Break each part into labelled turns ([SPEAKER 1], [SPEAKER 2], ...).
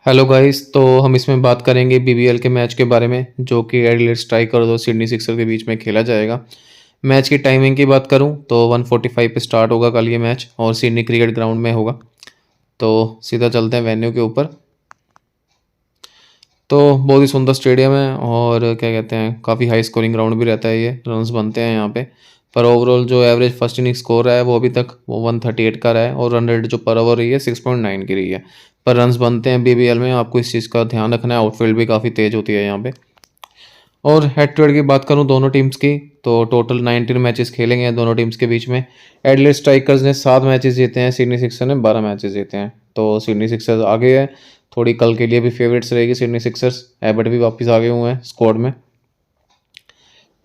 [SPEAKER 1] Hello guys. तो हम इसमें बात करेंगे बीबीएल के मैच के बारे में जो कि एडिलेड स्ट्राइकर और सिडनी सिक्सर के बीच में खेला जाएगा। मैच की टाइमिंग की बात करूं तो 1:45 पे स्टार्ट होगा कल ये मैच और सिडनी क्रिकेट ग्राउंड में होगा। तो सीधा चलते हैं वेन्यू के ऊपर। तो बहुत ही सुंदर स्टेडियम है और क्या कहते हैं काफ़ी हाई स्कोरिंग ग्राउंड भी रहता है, ये रन्स बनते हैं यहाँ पे। पर ओवरऑल जो एवरेज फर्स्ट इनिंग स्कोर रहा है वो अभी तक वो 138 का रहा है और रन रेट जो पर ओवर रही है 6.9 की रही है। पर रन्स बनते हैं बीबीएल में, आपको इस चीज़ का ध्यान रखना है। आउटफील्ड भी काफ़ी तेज़ होती है यहाँ पे। और हेड टू हेड की बात करूँ दोनों टीम्स की तो टोटल 19 मैचेस खेलेंगे दोनों टीम्स के बीच में। एडिलेड स्ट्राइकर्स ने 7 मैचेस जीते हैं, सिडनी सिक्सर्स ने 12 मैचेस जीते हैं। तो सिडनी सिक्सर्स आगे है, थोड़ी कल के लिए भी फेवरेट्स रहेगी सिडनी सिक्सर्स। एबर्ट भी वापस आ गए हुए हैं स्क्वाड में।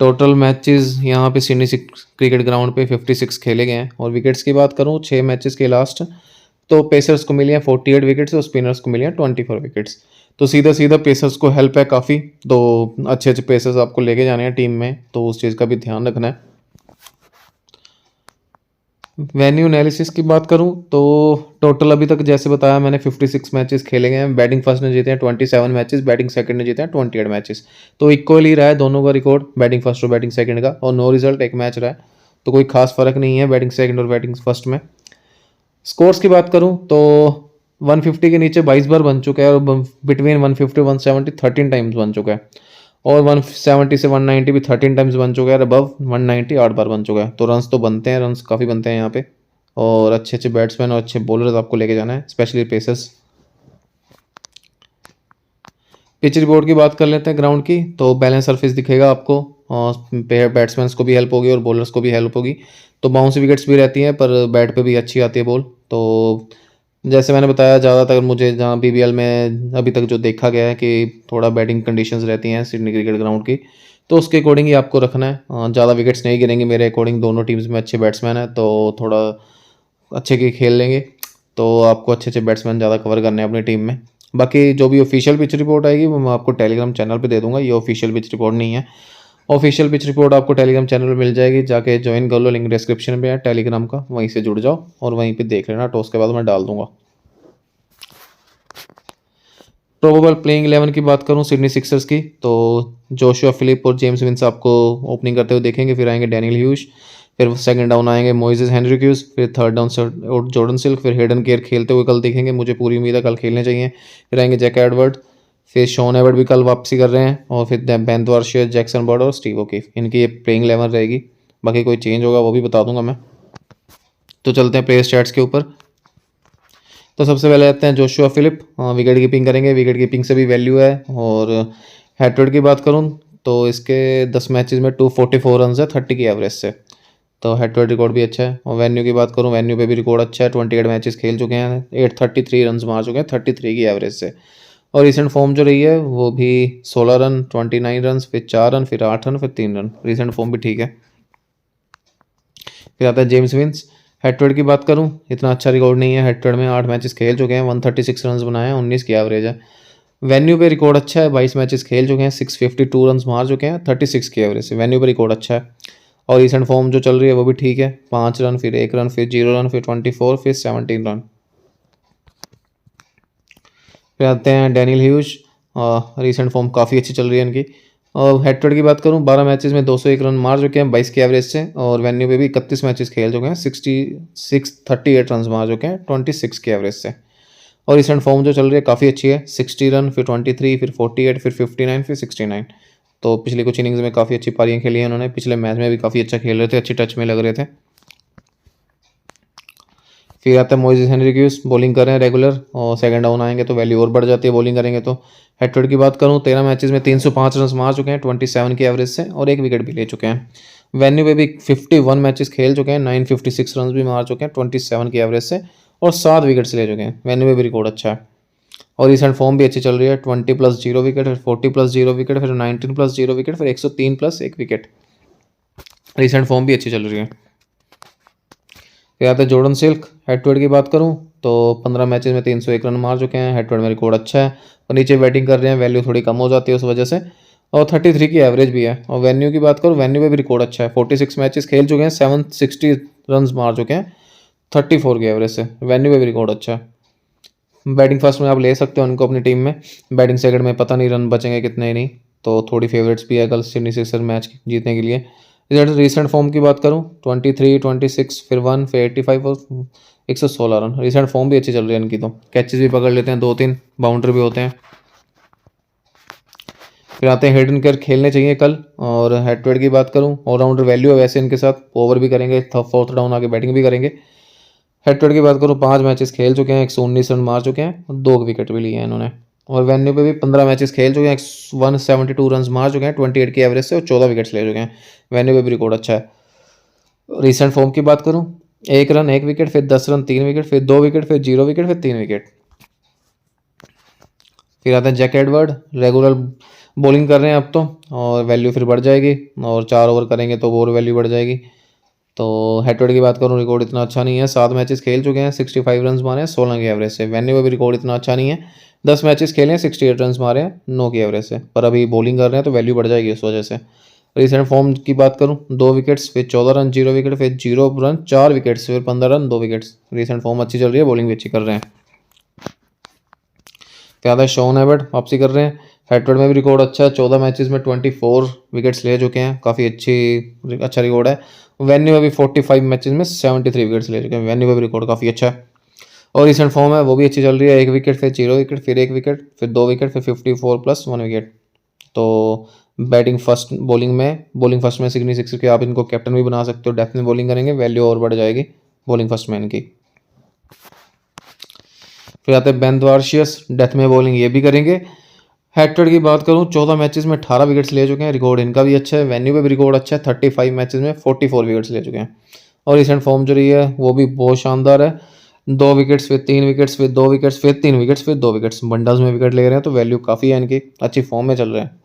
[SPEAKER 1] टोटल मैचेस यहाँ पे सिडनी क्रिकेट ग्राउंड पे 56 खेले गए हैं। और विकेट्स की बात करूँ 6 मैचेस के लास्ट तो पेसर्स को मिली हैं 48 विकेट्स और स्पिनर्स को मिली हैं 24 विकेट्स। तो सीधा सीधा पेसर्स को हेल्प है काफ़ी। तो अच्छे अच्छे पेसर्स आपको लेके जाने हैं टीम में, तो उस चीज़ का भी ध्यान रखना है। वेन्यू एनालिसिस की बात करूं तो टोटल अभी तक जैसे बताया मैंने 56 मैचेस खेले गए हैं। बैटिंग फर्स्ट ने जीते हैं 27 मैचेस, बैटिंग सेकंड ने जीते हैं 28 मैचेस। तो इक्वल ही रहा है दोनों का रिकॉर्ड, बैटिंग फर्स्ट और बैटिंग सेकंड का। और नो रिजल्ट एक मैच रहा है, तो कोई खास फर्क नहीं है बैटिंग सेकंड और बैटिंग फर्स्ट में। स्कोर्स की बात करूं तो 150 के नीचे 22 बार बन चुका है और बिटवीन 150 170 13 टाइम्स बन चुका है। और 170 से 190 भी 13 टाइम्स बन चुका है और अबव 190 8 बार बन चुका है। तो रन्स तो बनते हैं, रन्स काफ़ी बनते हैं यहाँ पे। और अच्छे अच्छे बैट्समैन और अच्छे बॉलर्स आपको लेके जाना है, स्पेशली पेसर्स। पिच रिपोर्ट की बात कर लेते हैं ग्राउंड की। तो बैलेंस सरफेस दिखेगा आपको और बैट्समैन को भी हेल्प होगी और बॉलर्स को भी हेल्प होगी। तो बाउंस विकेट्स भी रहती हैं पर बैट पे भी अच्छी आती है बॉल। तो जैसे मैंने बताया ज़्यादातर मुझे जहाँ बीबीएल में अभी तक जो देखा गया है कि थोड़ा बैटिंग कंडीशंस रहती हैं सिडनी क्रिकेट ग्राउंड की, तो उसके अकॉर्डिंग ही आपको रखना है। ज़्यादा विकेट्स नहीं गिरेंगे मेरे अकॉर्डिंग, दोनों टीम्स में अच्छे बैट्समैन हैं तो थोड़ा अच्छे की खेल लेंगे। तो आपको अच्छे अच्छे बैट्समैन ज़्यादा कवर करने हैं अपनी टीम में। बाकी जो भी ऑफिशियल पिच रिपोर्ट आएगी वो मैं आपको टेलीग्राम चैनल पे दे दूंगा। ये ऑफिशियल पिच रिपोर्ट नहीं है। ऑफिशियल पिच रिपोर्ट आपको टेलीग्राम चैनल पे मिल जाएगी, जाके ज्वाइन कर लो, लिंक डिस्क्रिप्शन में है टेलीग्राम का, वहीं से जुड़ जाओ और वहीं पे देख लेना। टॉस के बाद मैं डाल दूंगा। प्रोबेबल प्लेइंग 11 की बात करूं सिडनी सिक्सर्स की तो जोशुआ फिलिप और जेम्स विंस आपको ओपनिंग करते हुए देखेंगे। फिर आएंगे डैनियल ह्यूज, फिर सेकंड डाउन आएंगे मोइसेस हेनरिक्यूज, फिर थर्ड डाउन जॉर्डन सिल्क, फिर हेडन केयर खेलते हुए कल देखेंगे, मुझे पूरी उम्मीद है कल खेलने चाहिए। फिर आएंगे जैक एडवर्ड, फिर शॉन एवर्ड भी कल वापसी कर रहे हैं, और फिर बेन द्वारशेर, जैक्सन बर्ड और स्टीव ओकीफ, इनकी ये प्लेइंग 11 रहेगी। बाकी कोई चेंज होगा वो भी बता दूंगा मैं। तो चलते हैं प्लेयर स्टैट्स के ऊपर। तो सबसे पहले आते हैं जोशुआ फिलिप, विकेट कीपिंग करेंगे, विकेट कीपिंग से भी वैल्यू है। और हेड टू हेड की बात करूं तो इसके 10 मैचेस में 244 रन है 30 की एवरेज से। तो हेड टू हेड रिकॉर्ड भी अच्छा है। और वेन्यू की बात करूं, वेन्यू पे भी रिकॉर्ड अच्छा है, 28 मैचेस खेल चुके हैं, 833 रन मार चुके हैं 33 की एवरेज से। और रिसेंट फॉर्म जो रही है वो भी 16 रन, 29 रन, फिर 4 रन, फिर 8 रन, फिर 3 रन। रिसेंट फॉर्म भी ठीक है। फिर आता है James Vince. Head to head की बात करूं इतना अच्छा रिकॉर्ड नहीं है हेड टू हेड में, 8 मैचेस खेल चुके हैं, 136 रन बनाए हैं, 19 की एवरेज है। वेन्यू पे रिकॉर्ड अच्छा है, 22 मैचेस खेल चुके हैं, 652 रन मार चुके हैं, 36 की एवरेज से। वेन्यू पे रिकॉर्ड अच्छा है। और रिसेंट फॉर्म जो चल रही है वो भी ठीक है, 5 रन, फिर 1 रन, फिर 0 रन, फिर 24, फिर 17 रन। फिर आते हैं डैनियल ह्यूज, रिसेंट फॉर्म काफ़ी अच्छी चल रही है इनकी। और हेड टू हेड की बात करूं 12 मैचेस में 201 रन मार चुके हैं 22 की एवरेज से। और वेन्यू पे भी 31 मैचेस खेल चुके हैं, 38 रन मार चुके हैं 26 की एवरेज से। और रिसेंट फॉर्म जो चल रही है काफ़ी अच्छी है, 60 रन, फिर 23, फिर 48, फिर 59, फिर 69। तो पिछली कुछ इनिंग्स में काफ़ी अच्छी पारियां खेली हैं उन्होंने, पिछले मैच में भी काफ़ी अच्छा खेल रहे थे, अच्छी टच में लग रहे थे। फिर आता है मोइसेस हेनरिक्यूज, बॉलिंग कर रहे हैं रेगुलर, और सेकंड डाउन आएंगे तो वैल्यू और बढ़ जाती है बॉलिंग करेंगे तो। हेड टू हेड की बात करूं 13 मैचेस में 305 रन मार चुके हैं 27 की एवरेज से, और 1 विकेट भी ले चुके हैं। वेन्यू पे भी 51 मैचेस खेल चुके हैं, 956 रन भी मार चुके हैं 27 की एवरेज से, और 7 विकेट्स ले चुके हैं। वेन्यू पे भी रिकॉर्ड अच्छा है। और रिसेंट फॉर्म भी अच्छी चल रही है, 20+0 विकेट, फिर 40+0 विकेट, फिर 19+0 विकेट, फिर 103+1 विकेट। रिसेंट फॉर्म भी अच्छी चल रही है। फिर आता है Jordan Silk. Head to head की बात करूं तो 15 मैचेस में 301 रन मार चुके हैं, हेड टू हेड में रिकॉर्ड अच्छा है। और नीचे बैटिंग कर रहे हैं, वैल्यू थोड़ी कम हो जाती है उस वजह से। और 33 की एवरेज भी है। और वेन्यू की बात करूं, वेन्यू पे भी रिकॉर्ड अच्छा है, 46 मैचेस खेल चुके हैं, 760 रन मार चुके हैं 34 की एवरेज से। वेन्यू पे भी रिकॉर्ड अच्छा है। बैटिंग फर्स्ट में आप ले सकते हो उनको अपनी टीम में, बैटिंग सेकंड में पता नहीं रन बचेंगे कितने नहीं, तो थोड़ी फेवरेट्स भी है कल सिडनी सिक्सर मैच जीतने के लिए। रिसेंट फॉर्म की बात करूँ 23, 26, फिर 1, फिर 85 और 116 रन। रिसेंट फॉर्म भी अच्छी चल रही है इनकी, तो कैचेस भी पकड़ लेते हैं, 2-3 बाउंड्री भी होते हैं। फिर आते हैं हेड एंड केयर खेलने चाहिए कल। और हेड टू हेड की बात करूँ ऑलराउंडर वैल्यू है वैसे इनके साथ, ओवर भी करेंगे, फोर्थ डाउन आके बैटिंग भी करेंगे। हेड टू हेड की बात करूँ 5 मैचेस खेल चुके हैं, 119 रन मार चुके हैं, 2 विकेट भी लिए हैं इन्होंने। और वेन्यू पे भी 15 मैचेस खेल चुके हैं, 172 रन मार चुके हैं 28 की एवरेज से, और 14 विकेट्स ले चुके हैं। वेन्यू पे भी रिकॉर्ड अच्छा है। रिसेंट फॉर्म की बात करूँ 1 रन 1 विकेट, फिर 10 रन 3 विकेट, फिर 2 विकेट, फिर 0 विकेट, फिर 3 विकेट। फिर आता है जैक एडवर्ड, रेगुलर बॉलिंग कर रहे हैं अब तो, और वैल्यू फिर बढ़ जाएगी, और 4 ओवर करेंगे तो और वैल्यू बढ़ जाएगी। तो हेड टू हेड की बात करूँ रिकॉर्ड इतना अच्छा नहीं है, 7 मैचेस खेल चुके हैं, 65 रन मारे हैं 16 की एवरेज से। वेन्यू में भी रिकॉर्ड इतना अच्छा नहीं है, 10 मैचेस खेले हैं, 68 रन मारे हैं 9 की एवरेज से, पर अभी बॉलिंग कर रहे हैं तो वैल्यू बढ़ जाएगी उस वजह से। रिसेंट फॉर्म की बात करूँ 2 विकेट्स, फिर 14 रन 0 विकेट, फिर 0 रन 4 विकेट्स, फिर 15 रन 2 विकेट्स। रिसेंट फॉर्म अच्छी चल रही है, बॉलिंग भी अच्छी कर रहे हैं। क्या था शॉन एबर्ट वापसी कर रहे हैं, हेड टू हेड में भी रिकॉर्ड अच्छा है, 14 मैचेस में 24 विकेट्स ले चुके हैं, काफ़ी अच्छा रिकॉर्ड है। वेन्यू में भी 45 मैचेस में 73 विकेट्स ले चुके हैं, वेन्यू में भी रिकॉर्ड काफ़ी अच्छा है। और रिसेंट फॉर्म है वो भी अच्छी चल रही है, 1 विकेट, फिर 0 विकेट, फिर 1 विकेट, फिर 2 विकेट, फिर 54 प्लस 1 विकेट। तो बॉलिंग फर्स्ट में सिडनी सिक्सर के आप इनको कैप्टन भी बना सकते हो, डेप्थ में बॉलिंग करेंगे, वैल्यू और बढ़ जाएगी बॉलिंग फर्स्ट में इनकी। फिर आते हैं बेन द्वारशियस, डेथ में बॉलिंग ये भी करेंगे। हेड टू हेड की बात करूँ 14 मैचेस में 18 विकेट्स ले चुके हैं, रिकॉर्ड इनका भी अच्छा है। वेन्यू पे भी रिकॉर्ड अच्छा है, 35 मैचेस में 44 विकेट्स ले चुके हैं। और रिसेंट फॉर्म जो रही है वो भी बहुत शानदार है, 2 विकेट्स, फिर 3 विकेट्स, फिर 2 विकेट्स, फिर 3 विकेट्स, फिर 2 विकेट्स, बंडल्स में विकेट ले रहे हैं, तो वैल्यू काफ़ी है इनकी, अच्छी फॉर्म में चल रहे हैं।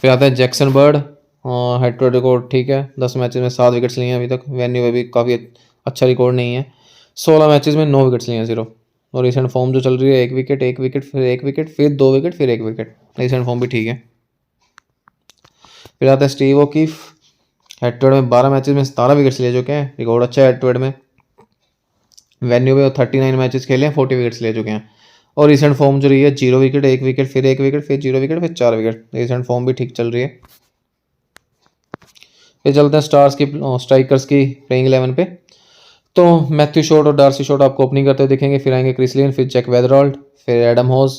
[SPEAKER 1] फिर आता है Jackson Bird, head to head record ठीक है, 10 मैचेस में 7 विकेट्स लिए हैं अभी तक, वेन्यू में भी काफ़ी अच्छा रिकॉर्ड नहीं है, 16 मैचेस में 9 विकेट्स लिए हैं सिर्फ। और रिसेंट फॉर्म जो चल रही है 1 विकेट, 1 विकेट, फिर 1 विकेट, फिर 2 विकेट, फिर 1 विकेट, रिसेंट फॉर्म भी ठीक है। फिर आता है Steve O'Keefe, head to head में 12 मैचेस में 17 विकेट्स ले चुके हैं, रिकॉर्ड अच्छा है हेड टू हेड में। वेन्यू में 39 मैचेस खेले हैं, 40 विकेट्स ले चुके हैं। और रिसेंट फॉर्म जो रही है 0 विकेट, 1 विकेट, फिर 1 विकेट, फिर 0 विकेट, फिर 4 विकेट, रिसेंट फॉर्म भी ठीक चल रही है। फिर चलते हैं स्ट्राइकर्स की प्लेइंग 11 पे। तो मैथ्यू शॉट और डार्सी शॉट आपको ओपनिंग करते हुए दिखेंगे, फिर आएंगे क्रिस लिन, फिर जैक वेदरॉल्ड, फिर एडम हॉज,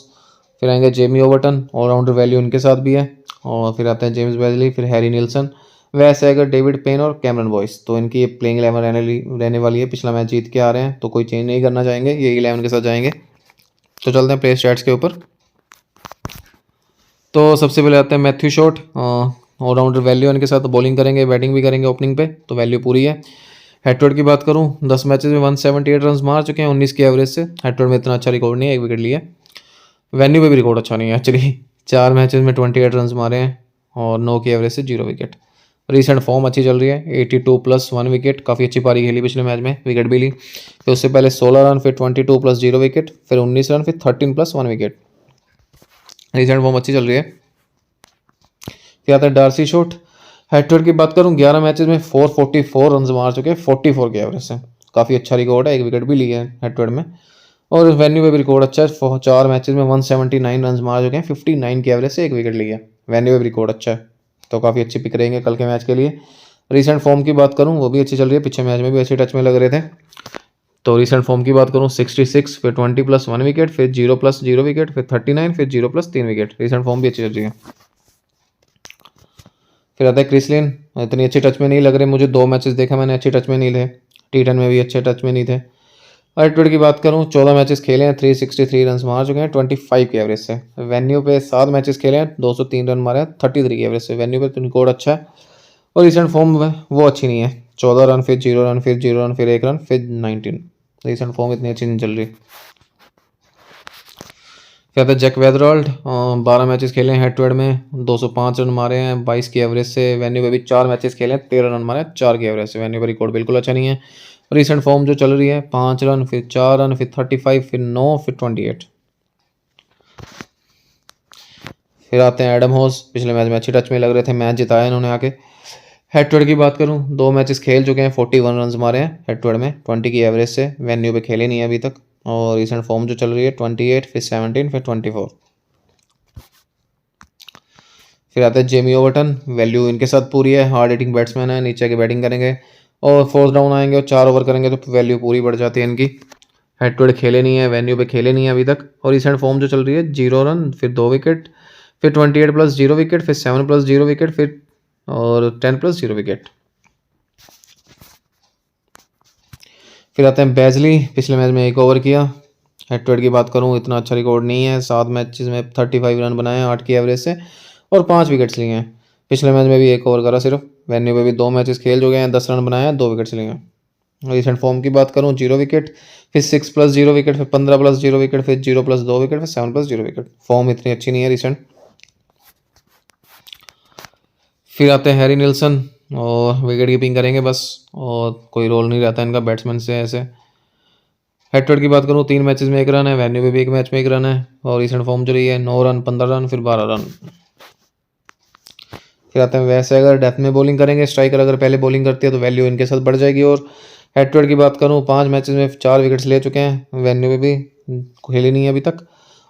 [SPEAKER 1] फिर आएंगे जेमी ओवर्टन, ऑलराउंडर वैल्यू उनके साथ भी है। और फिर आते हैं जेम्स बेजली, फिर हैरी नीलसन, वैसे आएगा डेविड पेन और कैमरन बॉयस। तो इनकी ये प्लेइंग 11 रहने वाली है, पिछला मैच जीत के आ रहे हैं तो कोई चेंज नहीं करना चाहेंगे, ये 11 के साथ जाएंगे। तो चलते हैं प्ले स्टैट्स के ऊपर। तो सबसे पहले आते हैं मैथ्यू शॉट, ऑलराउंडर वैल्यू इनके साथ, बॉलिंग करेंगे, बैटिंग भी करेंगे ओपनिंग पे, तो वैल्यू पूरी है। हेड टू हेड की बात करूँ 10 मैचेस में 178 रन मार चुके हैं 19 की एवरेज से, हेड टू हेड में इतना अच्छा रिकॉर्ड नहीं है, 1 विकेट लिया। वेन्यू पे भी रिकॉर्ड अच्छा नहीं है एक्चुअली, 4 मैचेस में 28 रन मारे हैं और 9 की एवरेज से 0 विकेट। रिसेंट फॉर्म अच्छी चल रही है, 82 प्लस 1 विकेट, काफ़ी अच्छी पारी खेली पिछले मैच में, विकेट भी ली। फिर उससे पहले 16 रन, फिर 22 प्लस 0 विकेट, फिर 19 रन, फिर 13 प्लस 1 विकेट। रिसेंट फॉर्म अच्छी चल रही है। फिर आता है Darcy Short, head to head की बात करूँ 11 मैचेस में 444 रन मार चुके हैं 44 की एवरेज से, काफ़ी अच्छा रिकॉर्ड है, 1 विकेट भी लिया है हेड टू हेड में। और वेन्यू पे भी रिकॉर्ड अच्छा है, 4 मैचेस में 179 रन मार चुके हैं 59 की एवरेज से, 1 विकेट लिया। वेन्यू पे भी रिकॉर्ड अच्छा है, तो काफ़ी अच्छी पिक रहेंगे कल के मैच के लिए। रिसेंट फॉर्म की बात करूँ वो भी अच्छी चल रही है, पिछले मैच में भी अच्छे टच में लग रहे थे। तो रिसेंट फॉर्म की बात करूँ 66, फिर 20 प्लस 1 विकेट, फिर 0 प्लस 0 विकेट, फिर 39, फिर 0 प्लस 3 विकेट, रिसेंट फॉर्म भी अच्छी चल रही है। फिर आता है क्रिस लिन, इतनी अच्छी टच में नहीं लग रहे मुझे, 2 मैचेस देखा मैंने, अच्छी टच में नहीं थे, T10 में भी अच्छे टच में नहीं थे। हेड टू हेड की बात करूँ 14 मैचेस खेले हैं, 363 रन मार चुके हैं 25 की एवरेज से। वेन्यू पे 7 मैचेस खेले हैं, 203 रन मारे हैं 33 की एवरेज से, वेन्यू पे तो रिकॉर्ड अच्छा है। और रिसेंट फॉर्म वो अच्छी नहीं है, 14 रन, फिर 0 रन, फिर 0 रन, फिर 1 रन, फिर 19, रिसेंट फॉर्म इतनी अच्छी नहीं चल रही। फिर आता है जैक वेदरॉल्ड, 12 मैचेस खेले हैं हेड टू हेड में, 205 रन मारे हैं 22 की एवरेज से। वेन्यू पे भी 4 मैचेस खेले हैं, 13 रन मारे हैं 4 की एवरेज से, वेन्यू पे रिकॉर्ड बिल्कुल अच्छा नहीं है। रिसेंट फॉर्म जो चल रही है 5 रन, फिर 4 रन, फिर 35, फिर 9, फिर 28। फिर आते हैं एडम हॉस, पिछले मैच में अच्छी टच में लग रहे थे, मैच जिताया इन्होंने आके। हेड टू हेड की बात करूँ 2 मैचेस खेल चुके हैं, 41 रन मारे हैं हेड टू हेड में 20 की एवरेज से, वेन्यू पे खेले नहीं है अभी तक, और रिसेंट फॉर्म जो चल रही है 28, फिर 17, फिर 24। फिर आता है जेमी ओवर्टन, वैल्यू इनके साथ पूरी है, हार्ड हिटिंग बैट्समैन है, नीचे के बैटिंग करेंगे और फोर्थ डाउन आएंगे और 4 ओवर करेंगे तो वैल्यू पूरी बढ़ जाती है इनकी। हेड टू हेड खेले नहीं है, वेन्यू पे खेले नहीं है अभी तक, और रिसेंट फॉर्म जो चल रही है 0 रन, फिर 2 विकेट, फिर 28 प्लस 0 विकेट, फिर 7 प्लस 0 विकेट, फिर और 10 प्लस 0 विकेट। फिर आते हैं बेजली, पिछले मैच में 1 ओवर किया। हेड टू हेड की बात करूँ इतना अच्छा रिकॉर्ड नहीं है, 7 मैचेस में 35 रन बनाए हैं 8 की एवरेज से और 5 विकेट्स लिए हैं। पिछले मैच में भी 1 ओवर करा सिर्फ। वेन्यू पे भी 2 मैचेस खेल चुके हैं, 10 रन बनाए हैं, 2 विकेट्स लिए हैं। रिसेंट फॉर्म की बात करूँ 0 विकेट, फिर 6 प्लस 0 विकेट, फिर 15 प्लस 0 विकेट, फिर 0 प्लस 2 विकेट, फिर 7 प्लस 0 विकेट। फॉर्म इतनी अच्छी नहीं है रिसेंट। फिर आते हैं हैरी निल्सन और विकेट कीपिंग करेंगे बस, और कोई रोल नहीं रहता इनका बैट्समैन से ऐसे। हेड टू हेड की बात करूँ 3 मैचेस में 1 रन है, वेन्यू पे भी 1 मैच में 1 रन है, और रिसेंट फॉर्म जो रही है 9 रन, 15 रन, फिर 12 रन। फिर आते हैं वैसे अगर डेथ में बॉलिंग करेंगे, स्ट्राइकर अगर पहले बॉलिंग करती है तो वैल्यू इनके साथ बढ़ जाएगी। और हेड टू हेड की बात करूँ 5 मैचेस में 4 विकेट्स ले चुके हैं, वेन्यू पे भी खेली नहीं है अभी तक,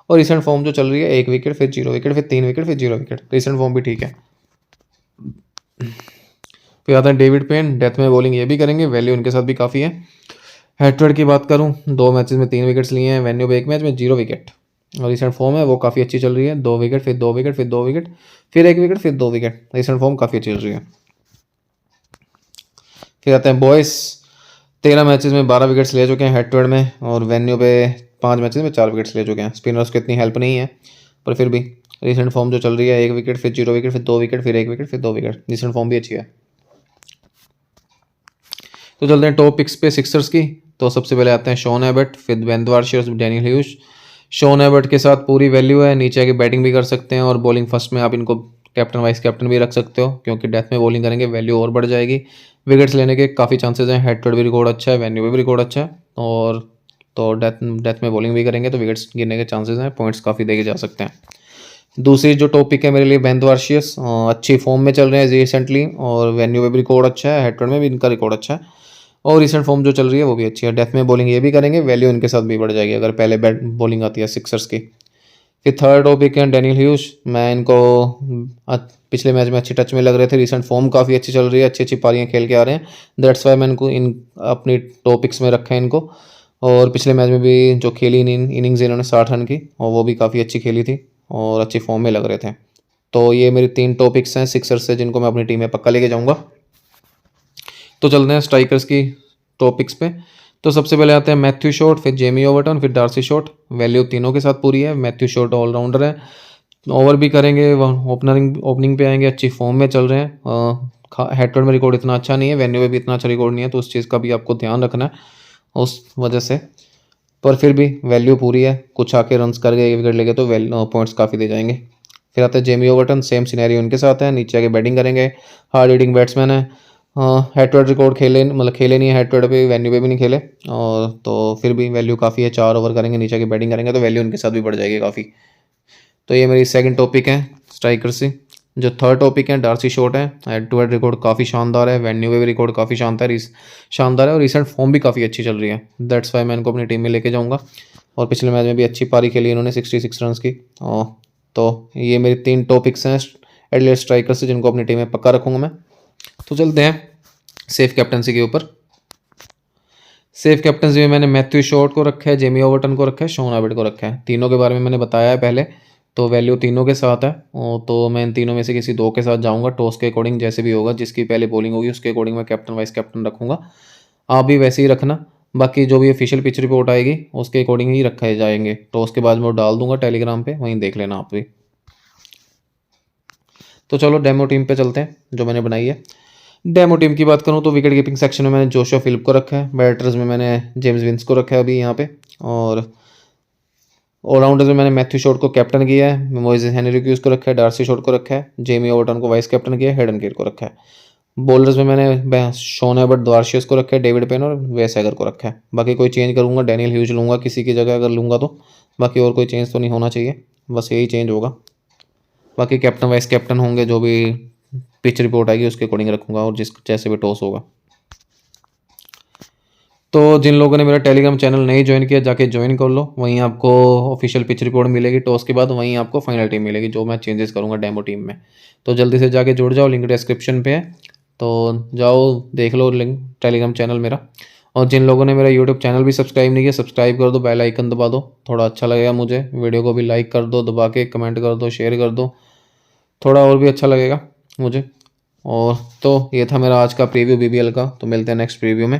[SPEAKER 1] और रिसेंट फॉर्म जो चल रही है 1 विकेट, फिर 0 विकेट, फिर 3 विकेट, फिर 0 विकेट। रिसेंट फॉर्म भी ठीक है। फिर आता है डेविड पेन, डेथ में बॉलिंग ये भी करेंगे, वैल्यू इनके साथ भी काफ़ी है। हेड टू हेड की बात करूँ 2 मैचेस में 3 विकेट्स लिए हैं, वेन्यू पे 1 मैच में 0 विकेट, और रिसेंट फॉर्म है वो काफ़ी अच्छी चल रही है, 2 विकेट, फिर 2 विकेट, फिर 2 विकेट, फिर 1 विकेट, फिर 2 विकेट। रिसेंट फॉर्म काफ़ी अच्छी चल रही है। फिर आते हैं बॉयस, 13 मैचेस में 12 विकेट्स ले चुके हैं हेड टू हेड में, और वेन्यू पे 5 मैचेस में 4 विकेट्स ले चुके हैं। स्पिनर्स की इतनी हेल्प नहीं है, पर फिर भी रिसेंट फॉर्म जो चल रही है 1 विकेट, फिर 0 विकेट, फिर 2 विकेट, फिर 1 विकेट, फिर 2 विकेट। रिसेंट फॉर्म भी अच्छी है। तो चलते हैं टॉप पिक्स पे सिक्सर्स की। तो सबसे पहले आते हैं शॉन एबट, फिर Ben Dwarshuis, Daniel Hughes. Sean Abbott के साथ पूरी वैल्यू है, नीचे आके बैटिंग भी कर सकते हैं, और बॉलिंग फर्स्ट में आप इनको कैप्टन वाइस कैप्टन भी रख सकते हो, क्योंकि डेथ में बॉलिंग करेंगे वैल्यू और बढ़ जाएगी। विकेट्स लेने के काफ़ी चांसेस हैं, हेड टू हेड भी रिकॉर्ड अच्छा है, वेन्यू भी रिकॉर्ड अच्छा है, और तो डेथ में बॉलिंग भी करेंगे तो विकेट्स गिरने के चांसेस हैं, पॉइंट्स काफ़ी देखे जा सकते हैं। दूसरी जो टॉपिक है मेरे लिए बेन वार्शियर्स, अच्छी फॉर्म में चल रहे हैं रिसेंटली, और वेन्यू में भी रिकॉर्ड अच्छा है, हेड टू हेड में भी इनका रिकॉर्ड अच्छा है, और रिसेंट फॉर्म जो चल रही है वो भी अच्छी है। डेथ में बॉलिंग ये भी करेंगे, वैल्यू इनके साथ भी बढ़ जाएगी अगर पहले बैट बॉलिंग आती है सिक्सर्स की। फिर थर्ड टॉपिक है डैनियल ह्यूज। मैं इनको पिछले मैच में अच्छी टच में लग रहे थे, रिसेंट फॉर्म काफ़ी अच्छी चल रही है, अच्छी अच्छी पारियाँ खेल के आ रहे हैं, दैट्स वाई मैं इनको इन अपनी टॉपिक्स में रखा है इनको। और पिछले मैच में भी जो खेली इनिंग्स इन्होंने 60 रन की, और वो भी काफ़ी अच्छी खेली थी और अच्छी फॉर्म में लग रहे थे। तो ये मेरी 3 टॉपिक्स हैं सिक्सर्स से जिनको मैं अपनी टीम में पक्का लेके जाऊँगा। तो चलते हैं स्ट्राइकर्स की टॉपिक्स पे। तो सबसे पहले आते हैं मैथ्यू शॉट, फिर जेमी ओवर्टन, फिर डार्सी शॉट। वैल्यू तीनों के साथ पूरी है। मैथ्यू शॉट ऑलराउंडर है, ओवर भी करेंगे, ओपनिंग पे आएंगे, अच्छी फॉर्म में चल रहे हैं। हेड टू हेड में रिकॉर्ड इतना अच्छा नहीं है, वेन्यू में भी इतना अच्छा रिकॉर्ड नहीं है, तो उस चीज़ का भी आपको ध्यान रखना है उस वजह से। पर फिर भी वैल्यू पूरी है, कुछ आके रन्स कर गए, 1 विकेट लेके तो पॉइंट्स काफ़ी दे जाएंगे। फिर आता है जेमी ओवर्टन, सेम सिनेरियो उनके साथ है, नीचे आके बैटिंग करेंगे, हार्ड हिटिंग बैट्समैन है। हेड टू हेड रिकॉर्ड खेले नहीं है, हेड टू हेड पे वेन्यू पे भी नहीं खेले, और तो फिर भी वैल्यू काफ़ी है, 4 ओवर करेंगे, नीचे आके बैटिंग करेंगे तो वैल्यू उनके साथ भी बढ़ जाएगी काफ़ी। तो ये मेरी सेकंड टॉपिक है स्ट्राइकर से। जो थर्ड टॉपिक है डार्सी शॉट है, हेड टू हेड रिकॉर्ड काफ़ी शानदार है, वेन्यू पे भी रिकॉर्ड काफ़ी शानदार है, और रिसेंट फॉर्म भी काफ़ी अच्छी चल रही है, दैट्स वाई मैं इनको अपनी टीम में लेके जाऊँगा। और पिछले मैच में भी अच्छी पारी खेली इन्होंने, 66 रन की। तो ये मेरी 3 टॉपिक्स हैं एडलेट स्ट्राइकर से जिनको अपनी टीम में पक्का रखूँगा मैं। तो चलते हैं सेफ कैप्टनसी के ऊपर। सेफ कैप्टनसी में मैंने मैथ्यू शॉट को रखा है, जेमी ओवर्टन को रखा है, शॉन एबट को रखा है। तीनों के बारे में मैंने बताया है पहले, तो वैल्यू तीनों के साथ है, तो मैं इन तीनों में से किसी 2 के साथ जाऊंगा टॉस के अकॉर्डिंग, जैसे भी होगा, जिसकी पहले बॉलिंग होगी उसके अकॉर्डिंग मैं कैप्टन वाइस कैप्टन रखूंगा। आप भी वैसे ही रखना, बाकी जो भी ऑफिशियल पिच रिपोर्ट आएगी उसके अकॉर्डिंग ही रखे जाएंगे। टॉस के बाद मैं वो डाल दूंगा टेलीग्राम पे, वहीं देख लेना आप भी। तो चलो डेमो टीम पे चलते हैं जो मैंने बनाई है। डेमो टीम की बात करूं तो विकेट कीपिंग सेक्शन में मैंने जोशुआ फिलिप को रखा है, बैटर्स में मैंने जेम्स विंस को रखा है अभी यहाँ पे, और ऑलराउंडर्स में मैंने मैथ्यू शॉट को कैप्टन किया है, मोइसेस हेनरिक्यूज को रखा है, डार्सी शॉट को रखा है, जेमी ओवर्टन को वाइस कैप्टन किया है, हेडन कीर को रखा है। बॉलर्स में मैंने शॉन एबट द्वारशियस को रखा है, डेविड पेन और वेस एगर को रखा है। बाकी कोई चेंज करूंगा, डैनियल ह्यूज लूंगा किसी की जगह अगर लूंगा तो, बाकी और कोई चेंज तो नहीं होना चाहिए, बस यही चेंज होगा। बाकी कैप्टन वाइस कैप्टन होंगे, जो भी पिच रिपोर्ट आएगी उसके अकॉर्डिंग रखूंगा, और जिस जैसे भी टॉस होगा। तो जिन लोगों ने मेरा टेलीग्राम चैनल नहीं ज्वाइन किया जाके ज्वाइन कर लो, वहीं आपको ऑफिशियल पिच रिपोर्ट मिलेगी टॉस के बाद, वहीं आपको फाइनल टीम मिलेगी जो मैं चेंजेस करूँगा डेमो टीम में। तो जल्दी से जाके जुड़ जाओ, लिंक डिस्क्रिप्शन पे है, तो जाओ देख लो लिंक टेलीग्राम चैनल मेरा। और जिन लोगों ने मेरा यूट्यूब चैनल भी सब्सक्राइब नहीं किया, सब्सक्राइब कर दो, बेल आइकन दबा दो, थोड़ा अच्छा लगेगा मुझे। वीडियो को भी लाइक कर दो दबा के, कमेंट कर दो, शेयर कर दो, थोड़ा और भी अच्छा लगेगा मुझे। और तो ये था मेरा आज का प्रीव्यू बीबीएल का, तो मिलते हैं नेक्स्ट प्रीव्यू में।